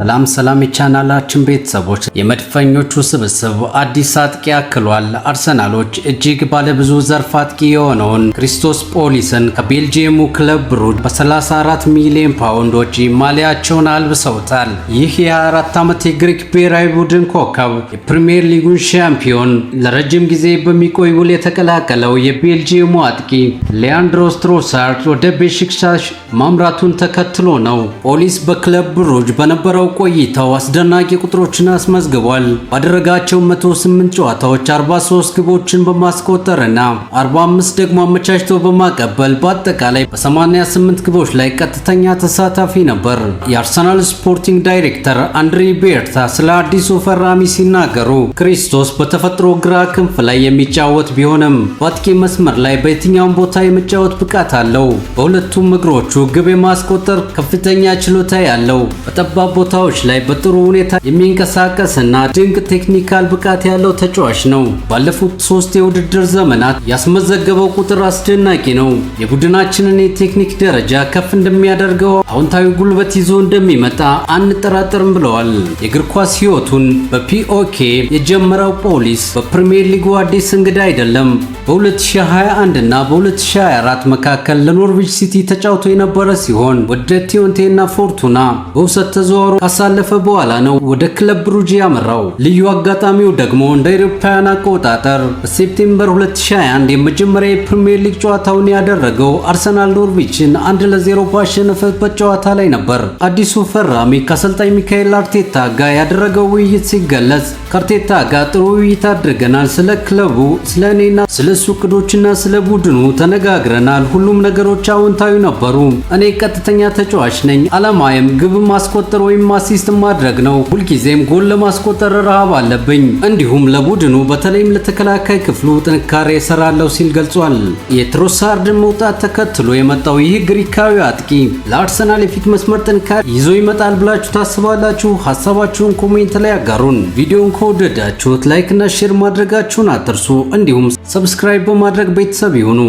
ሰላም የቻናላችን ቤተሰቦች የመድፈኞቹ ስብስብ አዲስ አጥቂ አክሏል። አርሰናሎች እጅግ ባለብዙ ዘርፍ አጥቂ የሆነውን ክሪስቶስ ፖሊስን ከቤልጂየሙ ክለብ ብሩጅ በ34 ሚሊዮን ፓውንድ ወጪ ማሊያቸውን አልብሰውታል። ይህ የ24 ዓመት የግሪክ ብሔራዊ ቡድን ኮከብ የፕሪሚየር ሊጉን ሻምፒዮን ለረጅም ጊዜ በሚቆይ ውል የተቀላቀለው የቤልጂየሙ አጥቂ ሊያንድሮ ትሮሳርድ ወደ ቤሺክታሽ ማምራቱን ተከትሎ ነው። ፖሊስ በክለብ ብሩጅ በነበረው ቆይታው አስደናቂ ቁጥሮችን አስመዝግቧል። ባደረጋቸው 108 ጨዋታዎች 43 ግቦችን በማስቆጠርና 45 ደግሞ አመቻችቶ በማቀበል በአጠቃላይ በ88 ግቦች ላይ ቀጥተኛ ተሳታፊ ነበር። የአርሰናል ስፖርቲንግ ዳይሬክተር አንድሪ ቤርታ ስለ አዲሱ ፈራሚ ሲናገሩ ክሪስቶስ በተፈጥሮ ግራ ክንፍ ላይ የሚጫወት ቢሆንም በአጥቂ መስመር ላይ በየትኛውም ቦታ የመጫወት ብቃት አለው። በሁለቱም እግሮቹ ግብ የማስቆጠር ከፍተኛ ችሎታ ያለው፣ በጠባብ ቦታዎች ላይ በጥሩ ሁኔታ የሚንቀሳቀስና ድንቅ ቴክኒካል ብቃት ያለው ተጫዋች ነው። ባለፉት 3 የውድድር ዘመናት ያስመዘገበው ቁጥር አስደናቂ ነው። የቡድናችንን የቴክኒክ ደረጃ ከፍ እንደሚያደርገው አዎንታዊ ጉልበት ይዞ እንደሚመጣ አንጠራጠርም ብለዋል። የእግር ኳስ ሕይወቱን በፒኦኬ የጀመረው ፖሊስ በፕሪሚየር ሊጉ አዲስ እንግዳ አይደለም። በ2021 እና በ2024 መካከል ለኖርዊች ሲቲ ተጫውቶ የነበረ ሲሆን ወደ ቲዮንቴና ፎርቱና በውሰት ተዘዋውሮ ካሳለፈ በኋላ ነው ወደ ክለብ ብሩጅ ያመራው። ልዩ አጋጣሚው ደግሞ እንደ አውሮፓውያን አቆጣጠር በሴፕቴምበር 2021 የመጀመሪያ የፕሪሚየር ሊግ ጨዋታውን ያደረገው አርሰናል ኖርዊችን 1-0 ባሸነፈበት ጨዋታ ላይ ነበር። አዲሱ ፈራሚ ከአሰልጣኝ ሚካኤል አርቴታ ጋር ያደረገው ውይይት ሲገለጽ ከአርቴታ ጋር ጥሩ ውይይት አድርገናል። ስለ ክለቡ፣ ስለ እኔና ስለ እሱ እቅዶችና ስለ ቡድኑ ተነጋግረናል። ሁሉም ነገሮች አዎንታዊ ነበሩ። እኔ ቀጥተኛ ተጫዋች ነኝ። አላማዬም ግብ ማስቆጠር ወይም አሲስት ማድረግ ነው። ሁልጊዜም ጎል ለማስቆጠር ረሃብ አለብኝ። እንዲሁም ለቡድኑ በተለይም ለተከላካይ ክፍሉ ጥንካሬ እሰራለሁ ሲል ገልጿል። የትሮሳርድን መውጣት ተከትሎ የመጣው ይህ ግሪካዊ አጥቂ ለአርሰናል የፊት መስመር ጥንካሬ ይዞ ይመጣል ብላችሁ ታስባላችሁ? ሀሳባችሁን ኮሜንት ላይ አጋሩን። ቪዲዮውን ከወደዳችሁት ላይክ እና ሼር ማድረጋችሁን አትርሱ። እንዲሁም ሰብስክራይብ በማድረግ ቤተሰብ ይሁኑ።